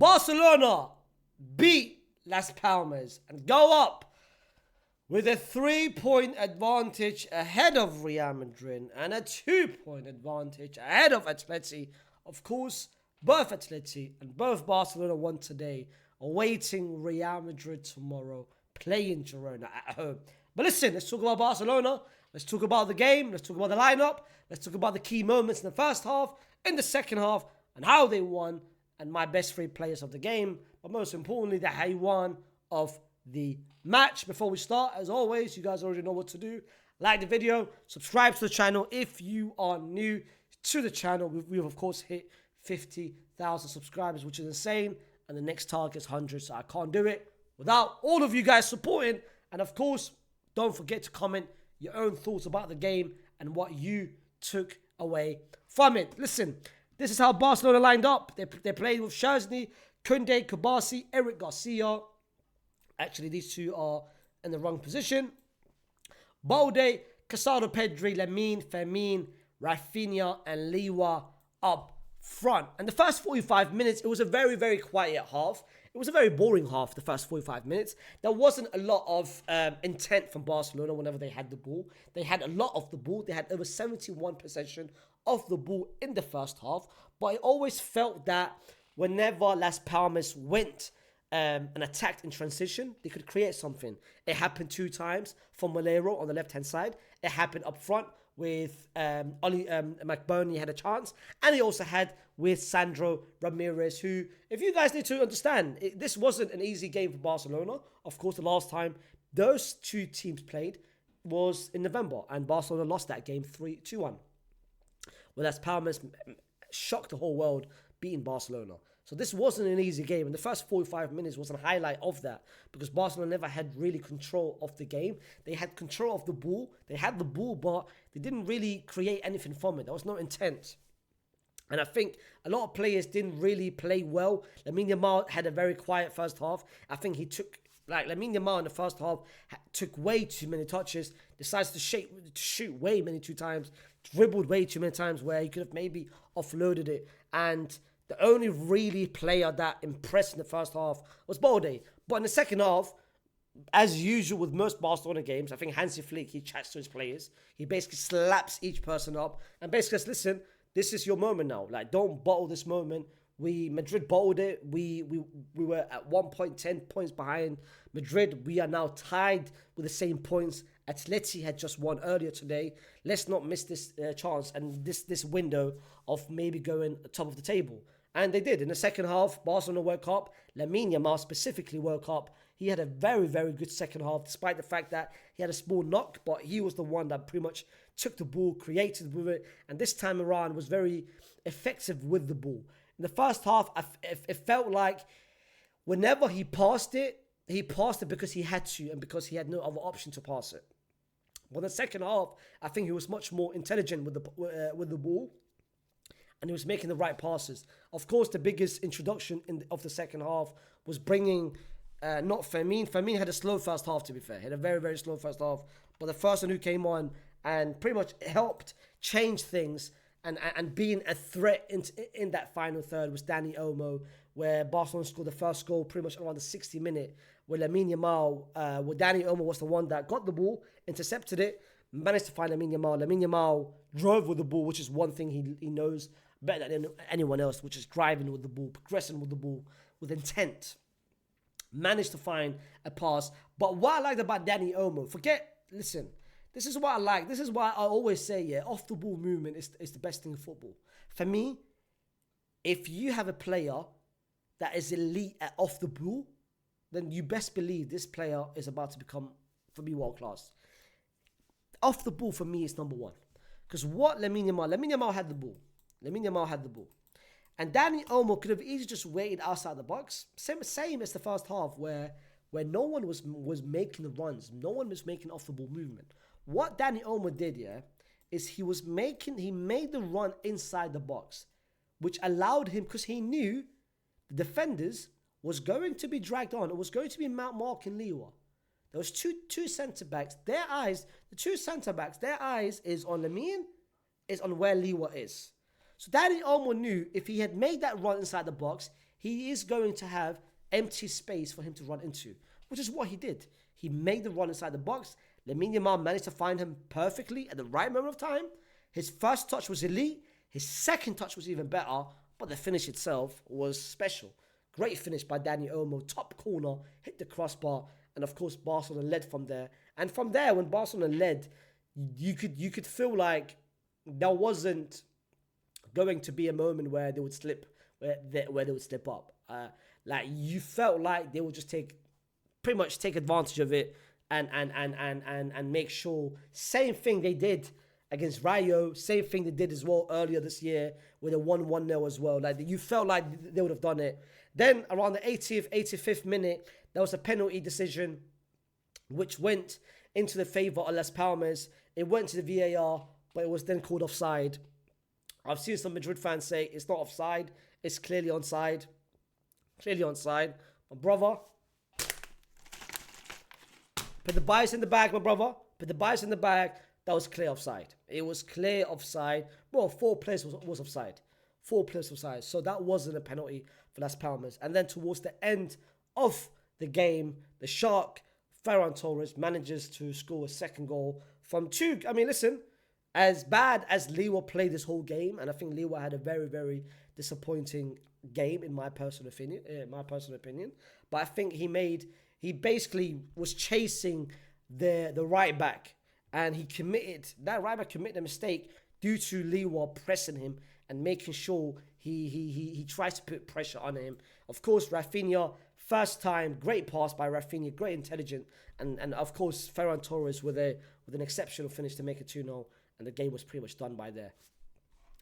Barcelona beat Las Palmas and go up with a 3-point advantage ahead of Real Madrid and a 2-point advantage ahead of Atleti. Of course, both Atleti and both Barcelona won today, awaiting Real Madrid tomorrow, playing Girona at home. But listen, let's talk about Barcelona. Let's talk about the game. Let's talk about the lineup. Let's talk about the key moments in the first half, in the second half, and how they won, and my best 3 players of the game. But most importantly, the how one of the match. Before we start, as always, you guys already know what to do. Like the video, subscribe to the channel if you are new to the channel. We've of course hit 50,000 subscribers, which is insane. And the next target is 100, so I can't do it without all of you guys supporting. And of course, don't forget to comment your own thoughts about the game and what you took away from it. Listen, this is how Barcelona lined up. They played with Szczesny, Koundé, Kubasi, Eric Garcia. Actually, these two are in the wrong position. Balde, Casado, Pedri, Lamine, Fermin, Rafinha, and Liwa up front. And the first 45 minutes, it was a very, very quiet half. It was a very boring half, the first 45 minutes. There wasn't a lot of intent from Barcelona whenever they had the ball. They had a lot of the ball. They had over 71 possession of the ball in the first half. But I always felt that whenever Las Palmas went and attacked in transition, they could create something. It happened 2 times from Malero on the left-hand side. It happened up front with Oli McBurney had a chance. And he also had with Sandro Ramirez, who, if you guys need to understand, this wasn't an easy game for Barcelona. Of course, the last time those 2 teams played was in November, and Barcelona lost that game 2-1. Well, Las Palmas shocked the whole world, beating Barcelona. So this wasn't an easy game, and the first 45 minutes was a highlight of that, because Barcelona never had really control of the game. They had control of the ball. They had the ball, but they didn't really create anything from it. There was no intent. And I think a lot of players didn't really play well. Lamine Yamal had a very quiet first half. I think he took, Lamine Yamal in the first half took way too many touches, decides to shoot way too times, dribbled way too many times where he could have maybe offloaded it. And the only really player that impressed in the first half was Balde. But in the second half, as usual with most Barcelona games, I think Hansi Flick, he chats to his players. He basically slaps each person up and basically says, listen, this is your moment now. Don't bottle this moment. Madrid bottled it. We were at 1 point, 10 points behind Madrid. We are now tied with the same points. Atleti had just won earlier today. Let's not miss this chance and this window of maybe going top of the table. And they did. In the second half, Barcelona woke up. Lamine Yamal specifically woke up. He had a very, very good second half, despite the fact that he had a small knock, but he was the one that pretty much took the ball, created with it, and this time around was very effective with the ball. In the first half, it felt like whenever he passed it because he had to and because he had no other option to pass it. But in the second half, I think he was much more intelligent with the ball, and he was making the right passes. Of course, the biggest introduction of the second half was bringing not Fermin. Fermin had a slow first half, to be fair. He had a very, very slow first half. But the first one who came on and pretty much helped change things and being a threat in that final third was Dani Olmo, where Barcelona scored the first goal pretty much around the 60th minute, where Lamine Yamal, where Dani Olmo was the one that got the ball, intercepted it, managed to find Lamine Yamal. Lamine Yamal drove with the ball, which is one thing he knows better than anyone else, which is driving with the ball, progressing with the ball, with intent. Managed to find a pass. But what I liked about Dani Olmo, listen, this is what I like. This is why I always say, off the ball movement is the best thing in football. For me, if you have a player that is elite at off the ball, then you best believe this player is about to become, for me, world class. Off the ball for me is number one. Because what Lamine Yamal had the ball. And Dani Olmo could have easily just waited outside the box. Same as the first half where no one was making the runs. No one was making off the ball movement. What Dani Olmo did, is he made the run inside the box, which allowed him, because he knew the defenders was going to be dragged on. It was going to be Mount Mark and Liwa. There was two centre-backs. Their eyes is on Lamine, is on where Liwa is. So Dani Olmo knew if he had made that run inside the box, he is going to have empty space for him to run into, which is what he did. He made the run inside the box. Lamine Yamal managed to find him perfectly at the right moment of time. His first touch was elite. His second touch was even better, but the finish itself was special. Great finish by Dani Olmo, top corner, hit the crossbar, and of course Barcelona led from there. And from there, when Barcelona led, you could feel like there wasn't going to be a moment where they would slip, where they would slip up. Like you felt like they would just pretty much take advantage of it and make sure. Same thing they did against Rayo, same thing they did as well earlier this year with a 1-1-0 as well. Like you felt like they would have done it. Then around the 80th, 85th minute, there was a penalty decision which went into the favour of Las Palmas. It went to the VAR, but it was then called offside. I've seen some Madrid fans say it's not offside, it's clearly onside. Clearly onside. My brother, put the bias in the bag, my brother. Put the bias in the bag. That was clear offside. It was clear offside. Well, 4 players was offside. 4 players offside. So that wasn't a penalty for Las Palmas. And then towards the end of the game, the Shark, Ferran Torres, manages to score a second goal from 2. I mean, listen, as bad as Liga played this whole game, and I think Liga had a very, very disappointing game in my personal opinion. But I think he basically was chasing the right back, and that right back committed a mistake due to Liga pressing him and making sure he tries to put pressure on him. Of course, Rafinha, first time, great pass by Rafinha, great intelligence, and of course Ferran Torres with an exceptional finish to make it 2-0, and the game was pretty much done by there.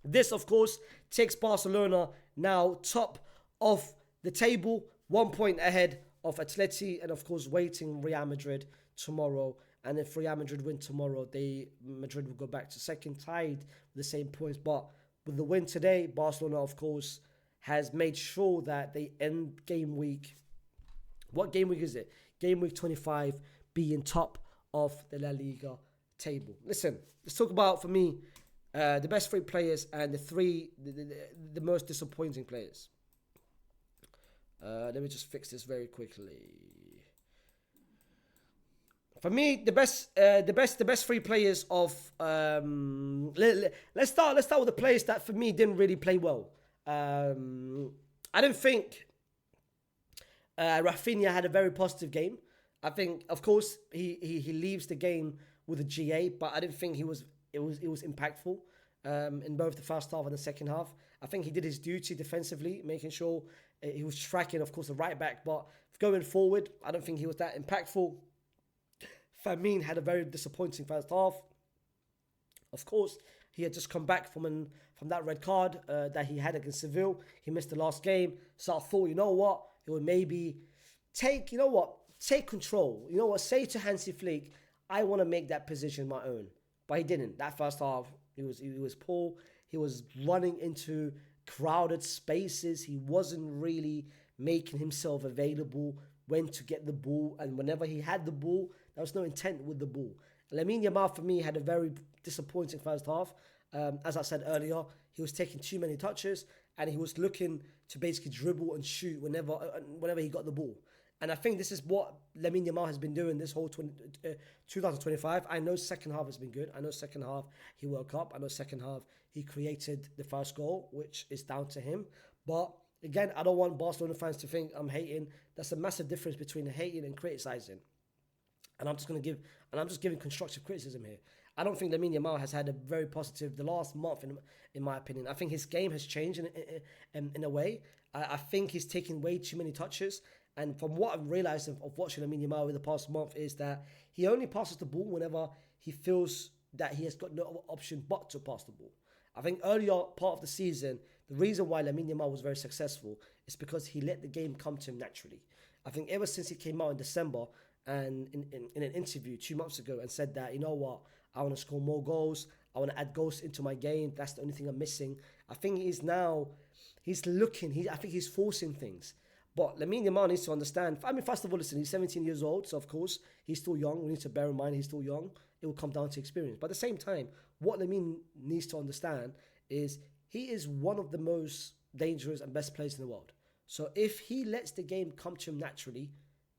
This, of course, takes Barcelona now top of the table, 1 point ahead of Atleti, and of course waiting Real Madrid tomorrow. And if Real Madrid win tomorrow, Madrid will go back to second, tied with the same points. But with the win today, Barcelona, of course, has made sure that they end game week. What game week is it? Game week 25, being top of the La Liga table. Listen, let's talk about, for me, the best 3 players and the most disappointing players. Let me just fix this very quickly. For me, the best 3 players of let's start with the players that for me didn't really play well. I don't think Rafinha had a very positive game. I think, of course, he leaves the game with a GA, but I didn't think it was impactful in both the first half and the second half. I think he did his duty defensively, making sure he was tracking, of course, the right back. But going forward, I don't think he was that impactful. Fermin had a very disappointing first half. Of course, he had just come back from that red card that he had against Seville. He missed the last game. So I thought, you know what? He would maybe take control. You know what? Say to Hansi Flick, I want to make that position my own. But he didn't. That first half, he was poor. He was running into crowded spaces. He wasn't really making himself available when to get the ball. And whenever he had the ball, there was no intent with the ball. Lamine Yamal, for me, had a very disappointing first half. As I said earlier, he was taking too many touches, and he was looking to basically dribble and shoot whenever he got the ball. And I think this is what Lamine Yamal has been doing this whole 2025. I know second half has been good. I know second half he woke up. I know second half he created the first goal, which is down to him. But again, I don't want Barcelona fans to think I'm hating. That's a massive difference between hating and criticizing. And I'm just giving constructive criticism here. I don't think Lamine Yamal has had a very positive the last month, in my opinion. I think his game has changed in a way. I think he's taking way too many touches. And from what I've realized of watching Lamine Yamal over the past month is that he only passes the ball whenever he feels that he has got no option but to pass the ball. I think earlier part of the season, the reason why Lamine Yamal was very successful is because he let the game come to him naturally. I think ever since he came out in December and in an interview 2 months ago and said that, you know what, I want to score more goals, I want to add goals into my game, that's the only thing I'm missing. I think he's forcing things. But Lamine Yamal needs to understand. I mean, first of all, listen, he's 17 years old, so of course, he's still young. We need to bear in mind he's still young. It will come down to experience. But at the same time, what Lamine needs to understand is he is one of the most dangerous and best players in the world. So if he lets the game come to him naturally,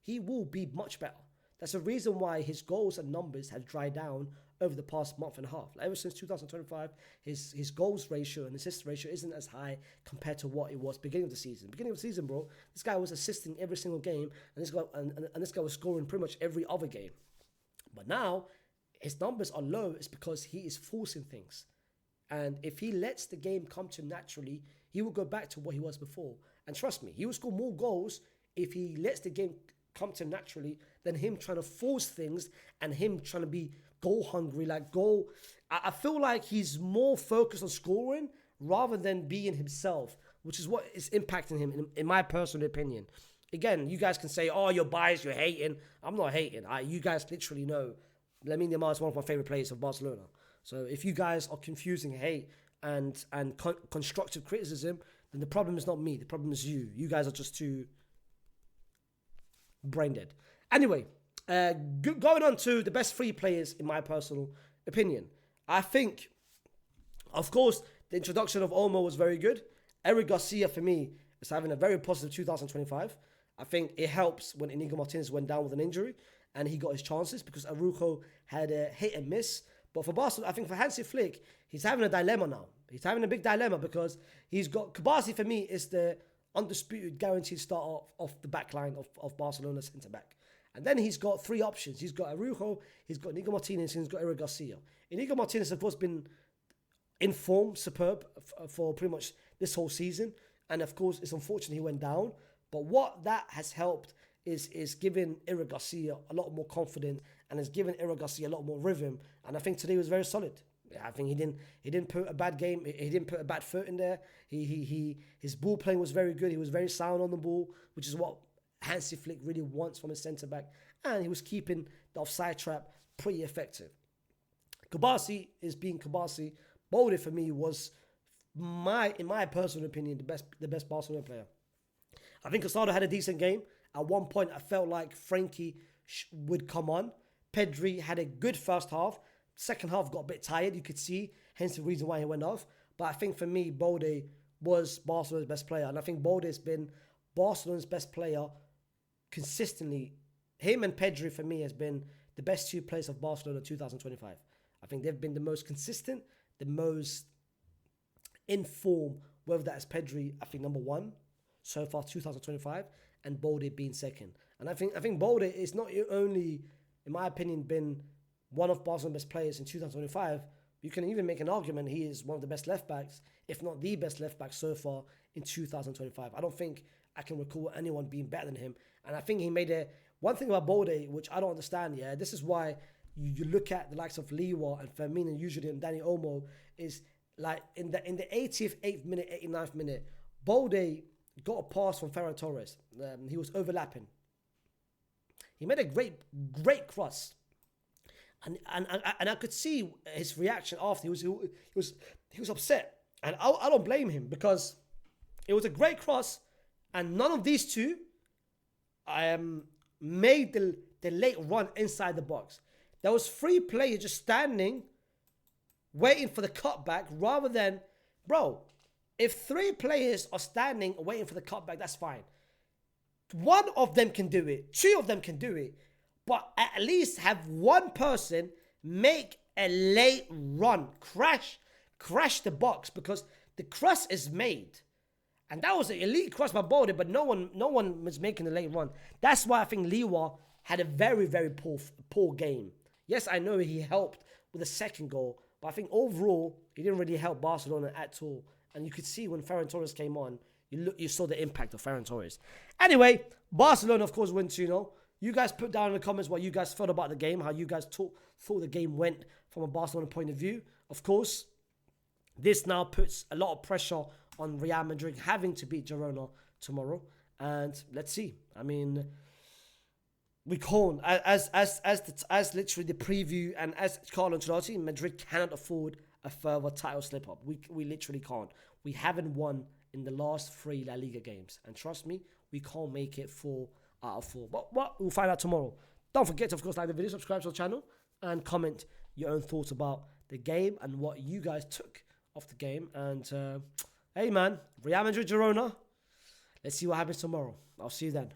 he will be much better. That's the reason why his goals and numbers have dried down over the past month and a half. Like ever since 2025, his goals ratio and assist ratio isn't as high compared to what it was beginning of the season. Beginning of the season, bro, this guy was assisting every single game, and this guy was scoring pretty much every other game. But now, his numbers are low. It's because he is forcing things. And if he lets the game come to him naturally, he will go back to what he was before. And trust me, he will score more goals if he lets the game come to him naturally than him trying to force things and him trying to be goal hungry, like goal. I feel like he's more focused on scoring rather than being himself, which is what is impacting him, in my personal opinion. Again, you guys can say, oh, you're biased, you're hating. I'm not hating. You guys literally know Lamine Yamal is one of my favorite players of Barcelona. So if you guys are confusing hate and constructive criticism, then the problem is not me. The problem is you. You guys are just too brain dead. Anyway, going on to the best three players in my personal opinion. I think, of course, the introduction of Olmo was very good. Eric Garcia, for me, is having a very positive 2025. I think it helps when Inigo Martinez went down with an injury and he got his chances because Araujo had a hit and miss. But for Barcelona, I think for Hansi Flick, he's having a dilemma now. He's having a big dilemma because he's got... Kabasi, for me, is the undisputed guaranteed starter of the back line of Barcelona's centre-back. And then he's got three options. He's got Araujo, he's got Inigo Martinez, and he's got Eric Garcia. Inigo Martinez, of course, been in form, superb, for pretty much this whole season. And, of course, it's unfortunate he went down. But what that has helped is giving Eric Garcia a lot more confidence and has given Eric Garcia a lot more rhythm. And I think today was very solid. I think he didn't put a bad game. He didn't put a bad foot in there. His ball playing was very good. He was very sound on the ball, which is what Hansi Flick really wants from his centre back. And he was keeping the offside trap pretty effective. Kabasi is being Kabasi. Bolde for me was in my personal opinion, the best Barcelona player. I think Casado had a decent game. At one point, I felt like Frankie would come on. Pedri had a good first half. Second half got a bit tired, you could see. Hence the reason why he went off. But I think for me, Bolde was Barcelona's best player. And I think Bolde has been Barcelona's best player consistently. Him and Pedri, for me, has been the best two players of Barcelona 2025. I think they've been the most consistent, the most in form, whether that is Pedri, I think number one so far 2025, and Bolde being second. And I think Bolde is not only, in my opinion, been one of Barcelona's best players in 2025. You can even make an argument he is one of the best left backs, if not the best left back so far in 2025. I don't think I can recall anyone being better than him. And I think he made one thing about Bolde, which I don't understand. Yeah, this is why you look at the likes of Liwa and Firmino usually and Dani Olmo is like in the 80th, 8th minute, 89th minute, Bolde got a pass from Ferran Torres. He was overlapping. He made a great cross. And I could see his reaction after. He was upset. And I don't blame him because it was a great cross and none of these two made the late run inside the box. There was three players just standing waiting for the cutback rather than, bro, if three players are standing waiting for the cutback, that's fine. One of them can do it. Two of them can do it. But at least have one person make a late run. Crash the box because the cross is made. And that was an elite cross by Bolde, but no one was making the late run. That's why I think Liwa had a very, very poor game. Yes, I know he helped with the second goal, but I think overall, he didn't really help Barcelona at all. And you could see when Ferran Torres came on, you saw the impact of Ferran Torres. Anyway, Barcelona, of course, win 2-0. You guys put down in the comments what you guys felt about the game, how you guys thought the game went from a Barcelona point of view. Of course, this now puts a lot of pressure on Real Madrid having to beat Girona tomorrow. And let's see. I mean, we can't, as literally the preview and as Carlo Ancelotti, Madrid cannot afford a further title slip up. We literally can't. We haven't won in the last 3 La Liga games. And trust me, we can't make it 4 out of 4. But what? We'll find out tomorrow. Don't forget to, of course, like the video, subscribe to the channel, and comment your own thoughts about the game and what you guys took of the game. And, hey, man, Real Madrid, Girona. Let's see what happens tomorrow. I'll see you then.